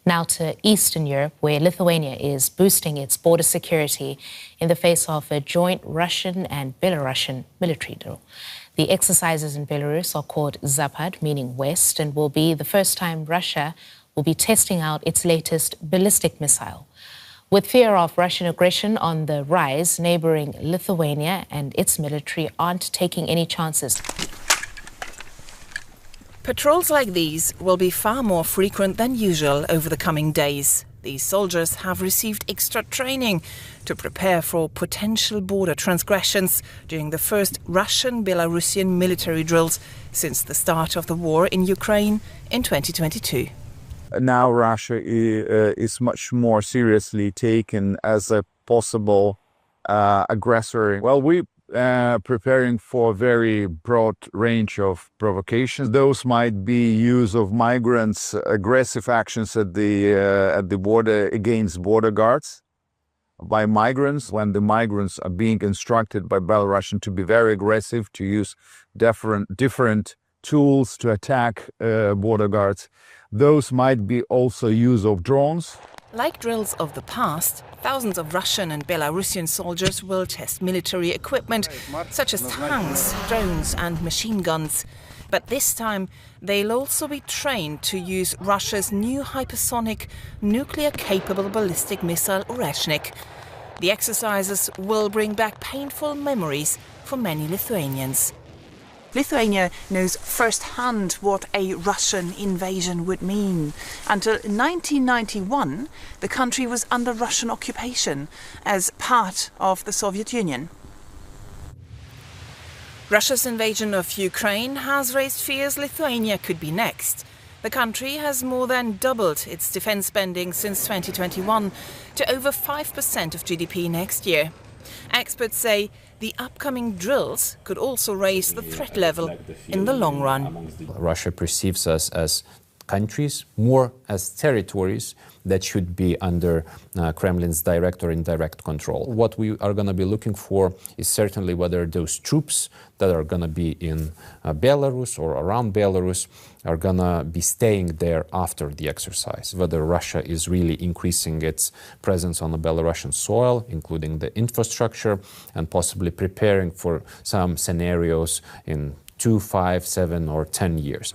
Now to Eastern Europe, where Lithuania is boosting its border security in the face of a joint Russian and Belarusian military drill. The exercises in Belarus are called Zapad, meaning West, and will be the first time Russia will be testing out its latest ballistic missile. With fear of Russian aggression on the rise, neighboring Lithuania and its military aren't taking any chances. Patrols like these will be far more frequent than usual over the coming days. These soldiers have received extra training to prepare for potential border transgressions during the first Russian-Belarusian military drills since the start of the war in Ukraine in 2022. Now Russia is much more seriously taken as a possible aggressor. Well, we preparing for a very broad range of provocations. Those might be use of migrants, aggressive actions at the border against border guards by migrants, when the migrants are being instructed by Belarusian to be very aggressive, to use different tools to attack border guards. Those might be also use of drones. Like drills of the past, thousands of Russian and Belarusian soldiers will test military equipment, such as tanks, drones and machine guns. But this time, they'll also be trained to use Russia's new hypersonic, nuclear-capable ballistic missile Oreshnik. The exercises will bring back painful memories for many Lithuanians. Lithuania knows firsthand what a Russian invasion would mean. Until 1991, the country was under Russian occupation as part of the Soviet Union. Russia's invasion of Ukraine has raised fears Lithuania could be next. The country has more than doubled its defence spending since 2021 to over 5% of GDP next year. Experts say the upcoming drills could also raise the threat level in the long run. Russia perceives us as countries, more as territories that should be under Kremlin's direct or indirect control. What we are going to be looking for is certainly whether those troops that are going to be in Belarus or around Belarus are going to be staying there after the exercise, whether Russia is really increasing its presence on the Belarusian soil, including the infrastructure, and possibly preparing for some scenarios in 2, 5, 7 or 10 years.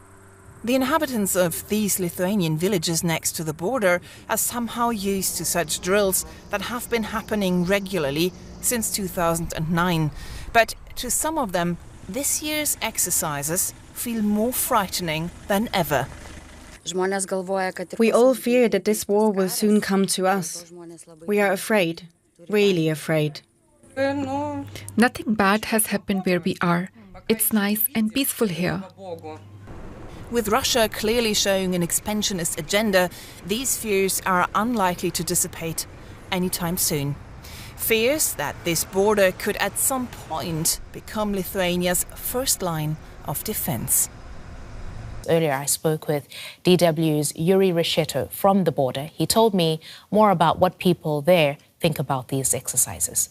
The inhabitants of these Lithuanian villages next to the border are somehow used to such drills that have been happening regularly since 2009. But to some of them, this year's exercises feel more frightening than ever. We all fear that this war will soon come to us. We are afraid, really afraid. Nothing bad has happened where we are. It's nice and peaceful here. With Russia clearly showing an expansionist agenda, these fears are unlikely to dissipate anytime soon. Fears that this border could at some point become Lithuania's first line of defence. Earlier I spoke with DW's Yuri Resheto from the border. He told me more about what people there think about these exercises.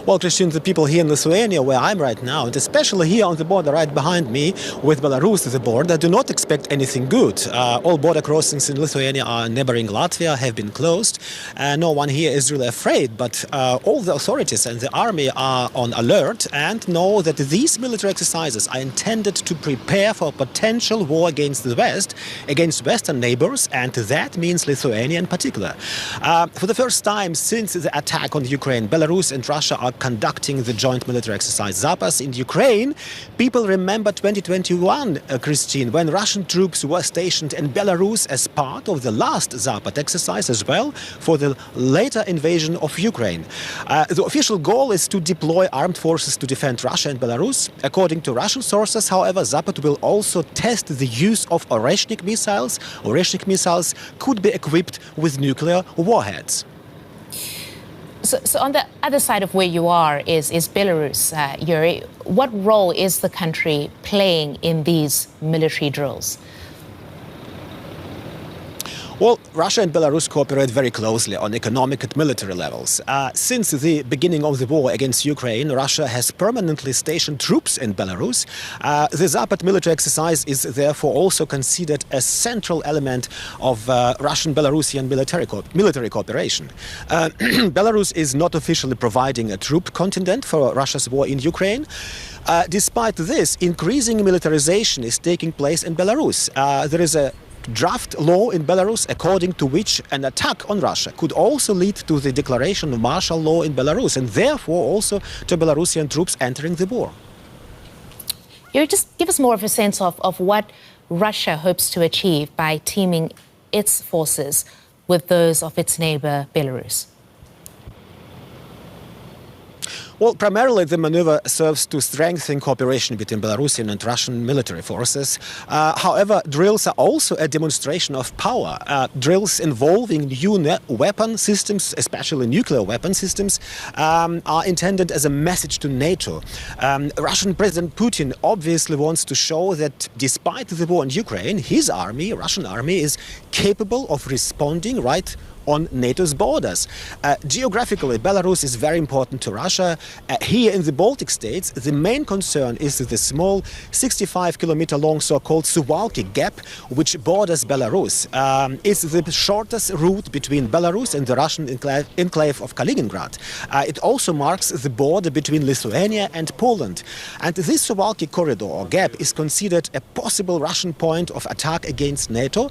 Well, Christian, the people here in Lithuania, where I'm right now, and especially here on the border right behind me with Belarus, the border, do not expect anything good. All border crossings in Lithuania are neighboring Latvia have been closed. No one here is really afraid, but all the authorities and the army are on alert and know that these military exercises are intended to prepare for a potential war against the West, against Western neighbors, and that means Lithuania in particular. For the first time since the attack on Ukraine, Belarus and Russia are conducting the joint military exercise Zapas in Ukraine. People remember 2021, Christine, when Russian troops were stationed in Belarus as part of the last Zapad exercise as well for the later invasion of Ukraine. The official goal is to deploy armed forces to defend Russia and Belarus. According to Russian sources, however, Zapad will also test the use of Oreshnik missiles. Oreshnik missiles could be equipped with nuclear warheads. So on the other side of where you are is Belarus, Yuri. What role is the country playing in these military drills? Well, Russia and Belarus cooperate very closely on economic and military levels. Since the beginning of the war against Ukraine, Russia has permanently stationed troops in Belarus. The Zapad military exercise is therefore also considered a central element of Russian-Belarusian military cooperation. Belarus is not officially providing a troop contingent for Russia's war in Ukraine. Despite this, increasing militarization is taking place in Belarus. There is a draft law in Belarus according to which an attack on Russia could also lead to the declaration of martial law in Belarus and therefore also to Belarusian troops entering the war. You just give us more of a sense of what Russia hopes to achieve by teaming its forces with those of its neighbor Belarus. Well, primarily the maneuver serves to strengthen cooperation between Belarusian and Russian military forces. However, drills are also a demonstration of power. Drills involving new weapon systems, especially nuclear weapon systems, are intended as a message to NATO. Russian President Putin obviously wants to show that despite the war in Ukraine, his army, Russian army, is capable of responding right on NATO's borders. Geographically, Belarus is very important to Russia. Here in the Baltic states, the main concern is the small 65-kilometer-long so-called Suwalki Gap, which borders Belarus. It's the shortest route between Belarus and the Russian enclave of Kaliningrad. It also marks the border between Lithuania and Poland. And this Suwalki corridor or gap is considered a possible Russian point of attack against NATO.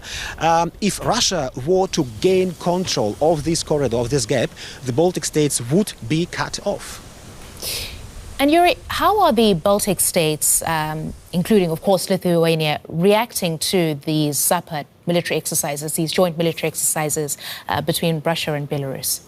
If Russia were to gain control of this corridor, of this gap, the Baltic states would be cut off. And Yuri, how are the Baltic states, including, of course, Lithuania, reacting to these Zapad military exercises, these joint military exercises between Russia and Belarus?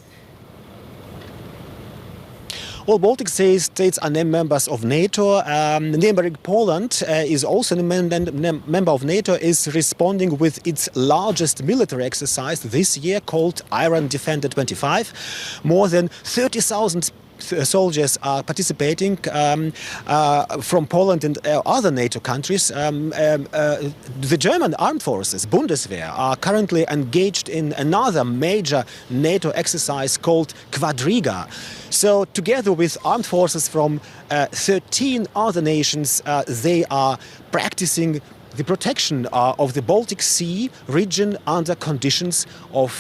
Well, Baltic states are named members of NATO. Neighboring Poland is also a member of NATO, is responding with its largest military exercise this year called Iron Defender 25. More than 30,000 soldiers are participating from Poland and other NATO countries. The German armed forces, Bundeswehr, are currently engaged in another major NATO exercise called Quadriga. So together with armed forces from 13 other nations, they are practicing the protection of the Baltic Sea region under conditions of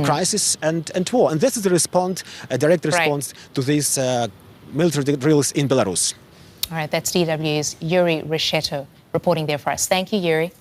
crisis and war. And this is the response, a direct response to these military drills in Belarus. All right, that's DW's Yuri Reshetto reporting there for us. Thank you, Yuri.